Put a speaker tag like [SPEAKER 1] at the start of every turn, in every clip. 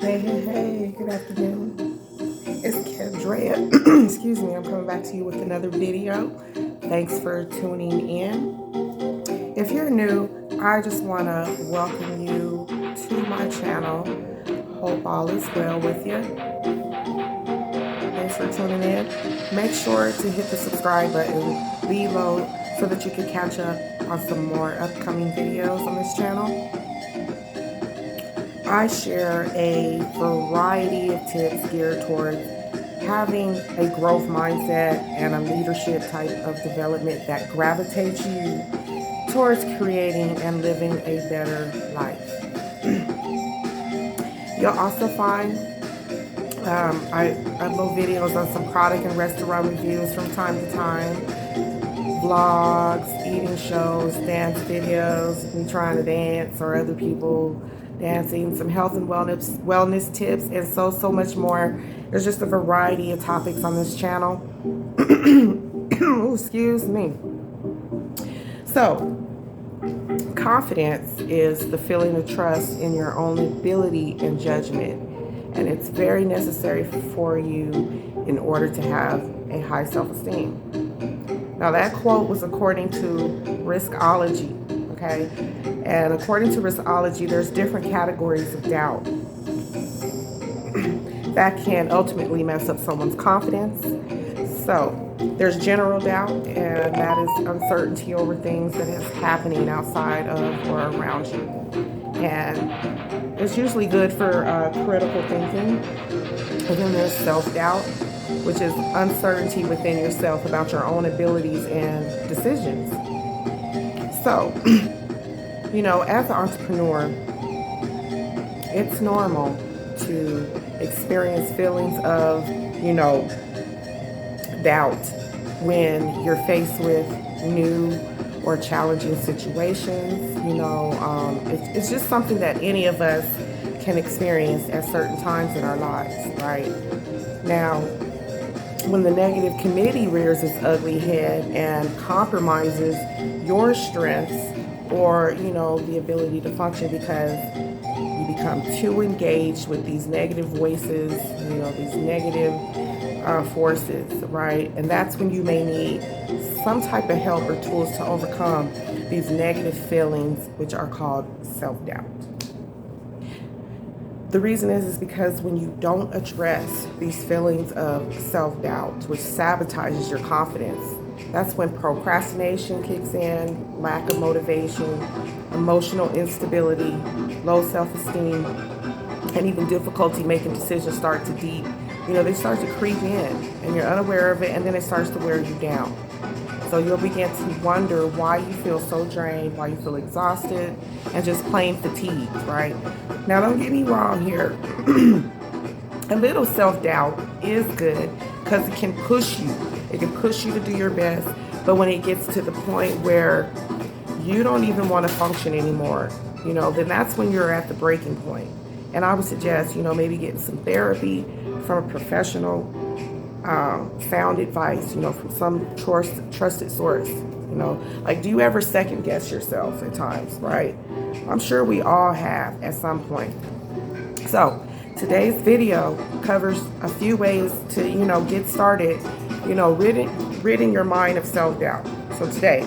[SPEAKER 1] Hey, good afternoon. It's Kendra. Excuse me, I'm coming back to you with another video. Thanks for tuning in. If you're new, I just want to welcome you to my channel. Hope all is well with you. Thanks for tuning in. Make sure to hit the subscribe button below so that you can catch up on some more upcoming videos on this channel. I share a variety of tips geared towards having a growth mindset and a leadership type of development that gravitates you towards creating and living a better life. You'll also find I upload videos on some product and restaurant reviews from time to time, vlogs, eating shows, dance videos, me trying to dance or other people dancing, some health and wellness tips, and so much more. There's just a variety of topics on this channel. Ooh, excuse me. So, confidence is the feeling of trust in your own ability and judgment, and it's very necessary for you in order to have a high self-esteem. Now, that quote was according to 𝕤𝕐𝕥, okay? And according to 𝕤𝕐𝕥, there's different categories of doubt that can ultimately mess up someone's confidence. So there's general doubt, and that is uncertainty over things that is happening outside of or around you. And it's usually good for critical thinking. And then there's self-doubt, which is uncertainty within yourself about your own abilities and decisions. So, you know, as an entrepreneur, it's normal to experience feelings of, you know, doubt when you're faced with new or challenging situations. You know, it's just something that any of us can experience at certain times in our lives, right? Now, when the negative committee rears its ugly head and compromises your strengths or, you know, the ability to function because you become too engaged with these negative voices, you know, these negative forces, right? And that's when you may need some type of help or tools to overcome these negative feelings, which are called self-doubt. The reason is because when you don't address these feelings of self-doubt, which sabotages your confidence, that's when procrastination kicks in, lack of motivation, emotional instability, low self-esteem, and even difficulty making decisions start to they start to creep in, and you're unaware of it, and then it starts to wear you down. So you'll begin to wonder why you feel so drained, why you feel exhausted, and just plain fatigued, right? Now, don't get me wrong here. A little self-doubt is good because it can push you. It can push you to do your best. But when it gets to the point where you don't even want to function anymore, you know, then that's when you're at the breaking point. And I would suggest, you know, maybe getting some therapy from a professional, sound advice, you know, from some trusted source. You know, like, do you ever second guess yourself at times, right? I'm sure we all have at some point. So today's video covers a few ways to, you know, get started, you know, ridding your mind of self-doubt. So today,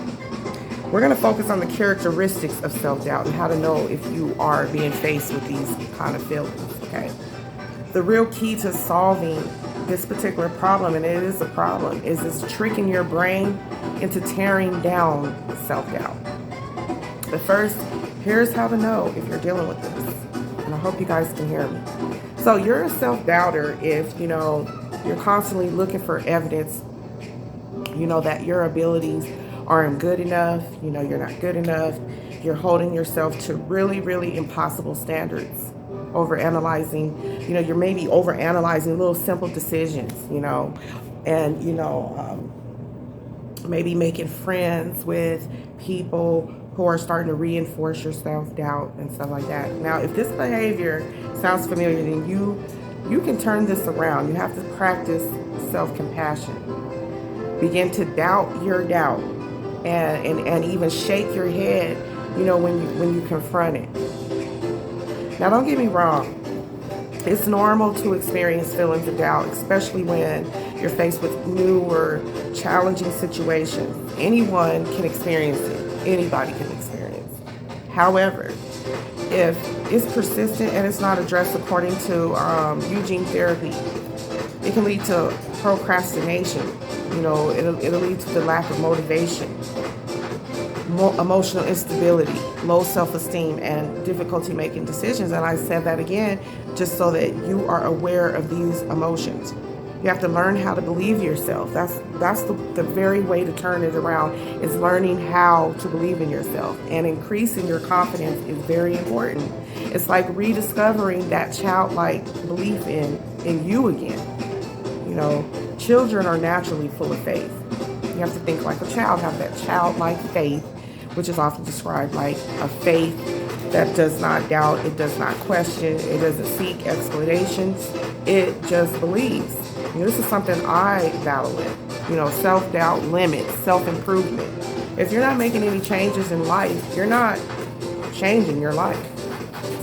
[SPEAKER 1] we're going to focus on the characteristics of self-doubt and how to know if you are being faced with these kind of feelings, okay? The real key to solving this particular problem, and it is a problem, is this tricking your brain into tearing down self-doubt. But first, here's how to know if you're dealing with this. And I hope you guys can hear me. So you're a self-doubter if, you know, you're constantly looking for evidence, you know, that your abilities aren't good enough, you know, you're not good enough, you're holding yourself to really, really impossible standards, overanalyzing, you know, you're maybe overanalyzing little simple decisions, you know, and, you know, maybe making friends with people who are starting to reinforce your self-doubt and stuff like that. Now, if this behavior sounds familiar, then you can turn this around. You have to practice self-compassion. Begin to doubt your doubt and even shake your head, you know, when you confront it. Now, don't get me wrong. It's normal to experience feelings of doubt, especially when you're faced with new or challenging situations. Anyone can experience it. Anybody can experience it. However, if it's persistent and it's not addressed according to Eugene therapy, it can lead to procrastination. It'll lead to the lack of motivation, emotional instability, low self-esteem, and difficulty making decisions. And I said that again just so that you are aware of these emotions. You have to learn how to believe yourself. That's the very way to turn it around, is learning how to believe in yourself. And increasing your confidence is very important. It's like rediscovering that childlike belief in you again. Children are naturally full of faith. You have to think like a child, have that childlike faith, which is often described like a faith that does not doubt, it does not question, it doesn't seek explanations, it just believes. This is something I battle with. Self-doubt limits, self-improvement. If you're not making any changes in life, you're not changing your life.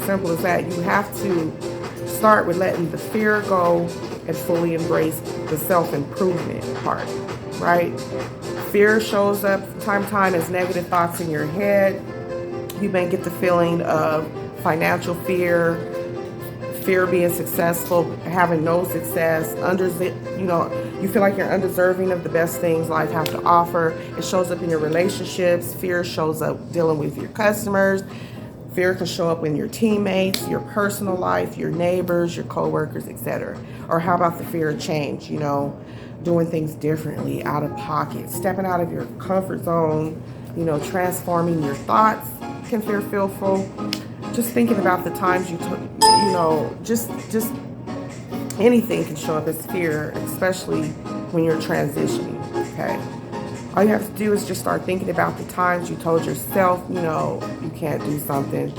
[SPEAKER 1] Simple as that. You have to start with letting the fear go and fully embrace the self-improvement part, right? Fear shows up time to time as negative thoughts in your head. You may get the feeling of financial fear, fear of being successful, having no success, you feel like you're undeserving of the best things life has to offer. It shows up in your relationships. Fear shows up dealing with your customers. Fear can show up in your teammates, your personal life, your neighbors, your coworkers, etc. Or how about the fear of change, doing things differently, out of pocket, stepping out of your comfort zone, transforming your thoughts can feel fearful. Just thinking about the times just anything can show up as fear, especially when you're transitioning, okay? All you have to do is just start thinking about the times you told yourself, you can't do something,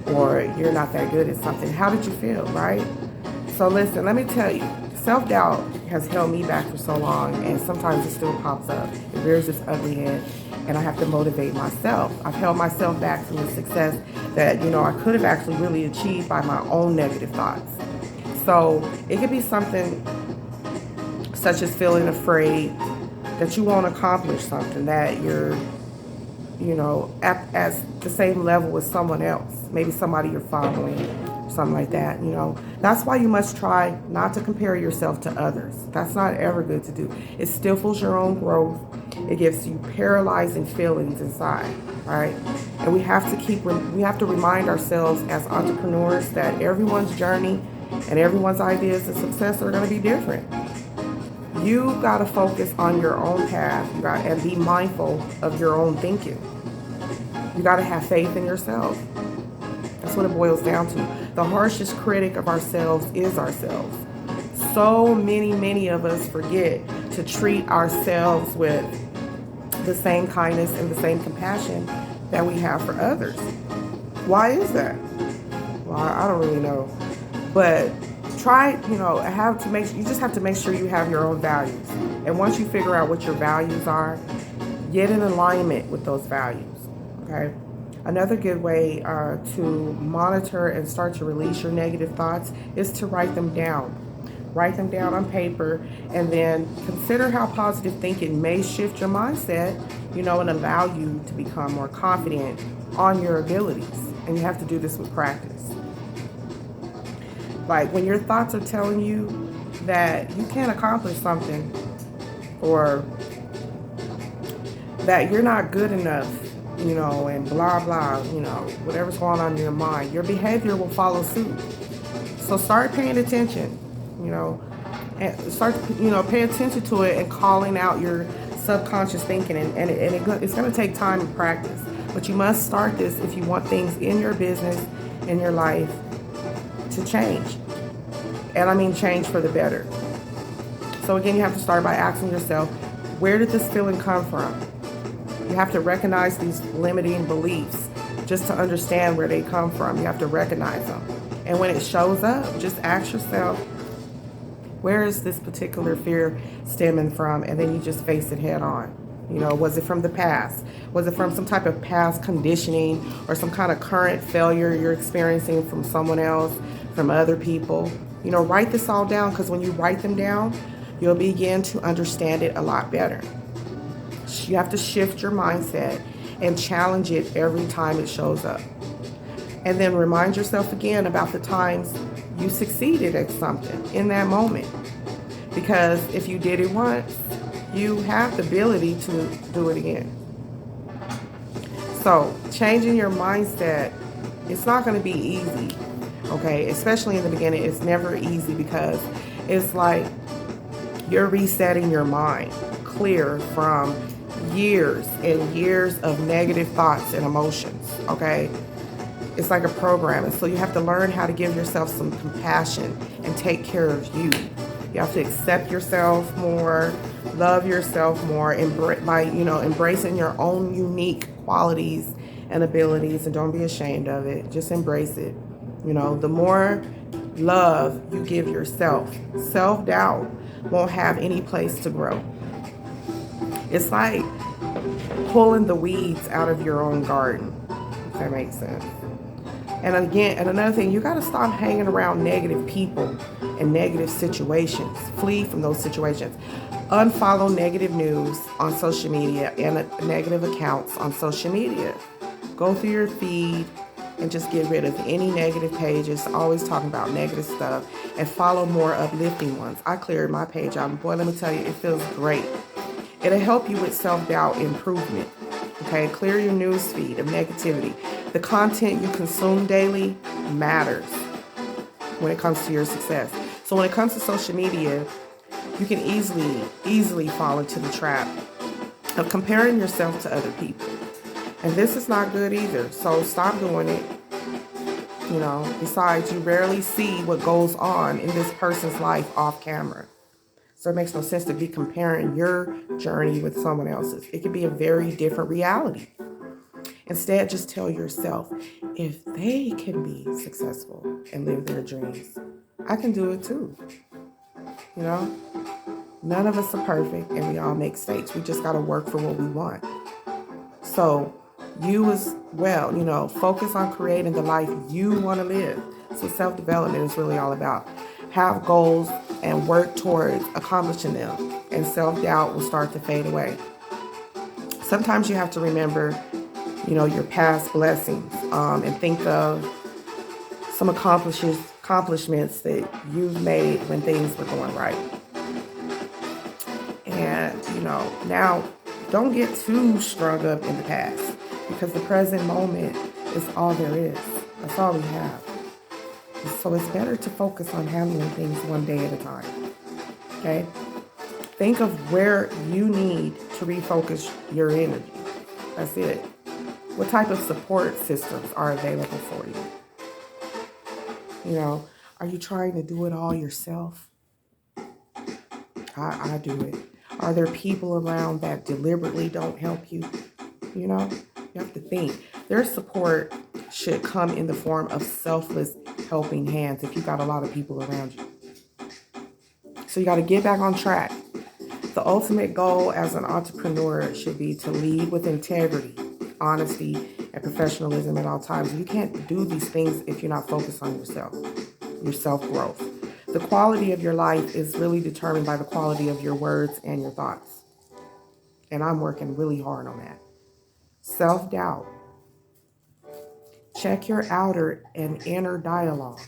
[SPEAKER 1] or you're not that good at something. How did you feel, right? So listen, let me tell you, self-doubt has held me back for so long, and sometimes it still pops up. It rears its ugly head, and I have to motivate myself. I've held myself back from the success that, I could have actually really achieved by my own negative thoughts. So it could be something such as feeling afraid that you won't accomplish something, that you're, at the same level as someone else, maybe somebody you're following, something like that. That's why you must try not to compare yourself to others. That's not ever good to do. It stifles your own growth. It gives you paralyzing feelings inside, right? And we have to remind ourselves as entrepreneurs that everyone's journey and everyone's ideas of success are going to be different. You got to focus on your own path, and be mindful of your own thinking. You got to have faith in yourself. That's what it boils down to. The harshest critic of ourselves is ourselves. So many of us forget to treat ourselves with the same kindness and the same compassion that we have for others. Why is that? Well, I don't really know. But try, you just have to make sure you have your own values. And once you figure out what your values are, get in alignment with those values, okay? Another good way to monitor and start to release your negative thoughts is to write them down. Write them down on paper, and then consider how positive thinking may shift your mindset, and allow you to become more confident on your abilities. And you have to do this with practice. Like when your thoughts are telling you that you can't accomplish something, or that you're not good enough, and blah, blah, whatever's going on in your mind, your behavior will follow suit. So start paying attention, and start, pay attention to it and calling out your subconscious thinking. And it's going to take time and practice. But you must start this if you want things in your business, in your life, to change. And I mean change for the better. So again, you have to start by asking yourself, where did this feeling come from? You have to recognize these limiting beliefs just to understand where they come from. You have to recognize them. And when it shows up, just ask yourself, where is this particular fear stemming from? And then you just face it head on. Was it from the past? Was it from some type of past conditioning or some kind of current failure you're experiencing from someone else, from other people? Write this all down, because when you write them down, you'll begin to understand it a lot better. You have to shift your mindset and challenge it every time it shows up. And then remind yourself again about the times you succeeded at something in that moment. Because if you did it once, you have the ability to do it again. So changing your mindset, it's not going to be easy, okay? Especially in the beginning, it's never easy, because it's like you're resetting your mind clear from years and years of negative thoughts and emotions, okay? It's like a program. And so you have to learn how to give yourself some compassion and take care of you. You have to accept yourself more, love yourself more, by embracing your own unique qualities and abilities, and don't be ashamed of it. Just embrace it. The more love you give yourself, self-doubt won't have any place to grow. It's like pulling the weeds out of your own garden, if that makes sense. And another thing, you got to stop hanging around negative people and negative situations. Flee from those situations. Unfollow negative news on social media and negative accounts on social media. Go through your feed and just get rid of any negative pages, always talking about negative stuff, and follow more uplifting ones. I cleared my page out, and boy, let me tell you, it feels great. It'll help you with self-doubt improvement. Okay, clear your news feed of negativity. The content you consume daily matters when it comes to your success. So when it comes to social media, you can easily fall into the trap of comparing yourself to other people. And this is not good either. So stop doing it. Besides, you rarely see what goes on in this person's life off camera. So it makes no sense to be comparing your journey with someone else's. It could be a very different reality. Instead, just tell yourself, if they can be successful and live their dreams, I can do it too. None of us are perfect, and we all make mistakes. We just got to work for what we want. So you as well, focus on creating the life you want to live. So self-development is really all about. Have goals and work towards accomplishing them, and self-doubt will start to fade away. Sometimes you have to remember, your past blessings, and think of some accomplishments that you've made when things were going right. And, now don't get too strung up in the past, because the present moment is all there is. That's all we have. So it's better to focus on handling things one day at a time. Okay? Think of where you need to refocus your energy. That's it. What type of support systems are available for you? Are you trying to do it all yourself? I do it. Are there people around that deliberately don't help you? You have to think. Their support should come in the form of selfless helping hands if you got a lot of people around you. So you got to get back on track. The ultimate goal as an entrepreneur should be to lead with integrity, honesty, and professionalism at all times. You can't do these things if you're not focused on yourself, your self-growth. The quality of your life is really determined by the quality of your words and your thoughts. And I'm working really hard on that. Self-doubt. Check your outer and inner dialogue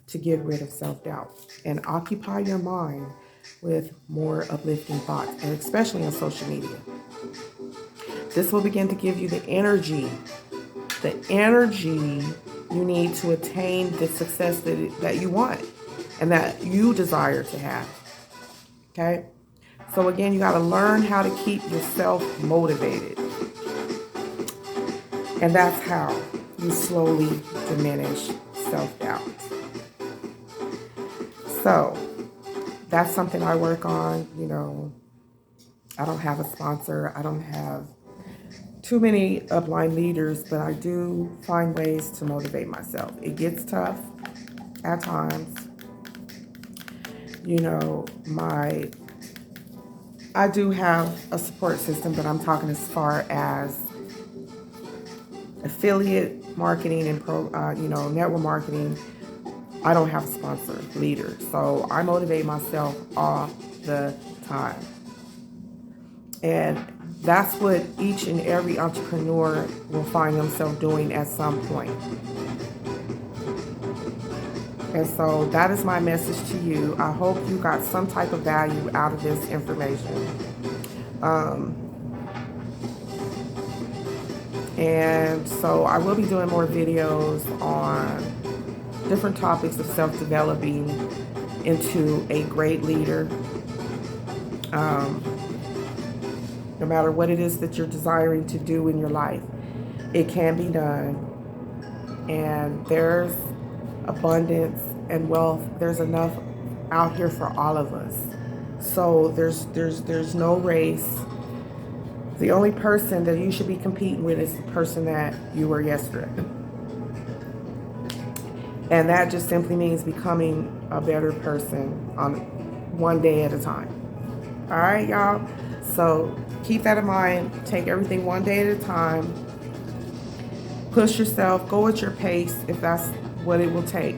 [SPEAKER 1] to get rid of self-doubt, and occupy your mind with more uplifting thoughts, and especially on social media. This will begin to give you the energy you need to attain the success that you want and that you desire to have. Okay? So again, you got to learn how to keep yourself motivated. And that's how you slowly diminish self-doubt. So that's something I work on. I don't have a sponsor. I don't have too many upline leaders, but I do find ways to motivate myself. It gets tough at times. I do have a support system, but I'm talking as far as affiliate marketing and network marketing. I don't have a sponsor leader. So I motivate myself all the time. And that's what each and every entrepreneur will find themselves doing at some point. And so that is my message to you. I hope you got some type of value out of this information. And so I will be doing more videos on different topics of self-developing into a great leader. No matter what it is that you're desiring to do in your life, it can be done. And there's abundance and wealth. There's enough out here for all of us. So there's no race. The only person that you should be competing with is the person that you were yesterday. And that just simply means becoming a better person on one day at a time. All right, y'all. So keep that in mind. Take everything one day at a time. Push yourself. Go at your pace if that's what it will take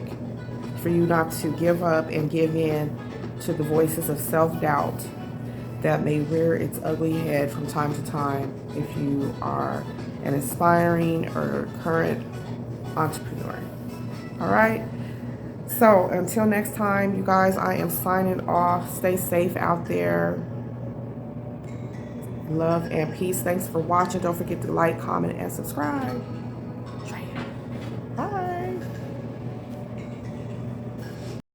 [SPEAKER 1] for you not to give up and give in to the voices of self-doubt that may rear its ugly head from time to time if you are an aspiring or current entrepreneur. All right. So until next time, you guys, I am signing off. Stay safe out there. Love and peace. Thanks for watching. Don't forget to like, comment, and subscribe.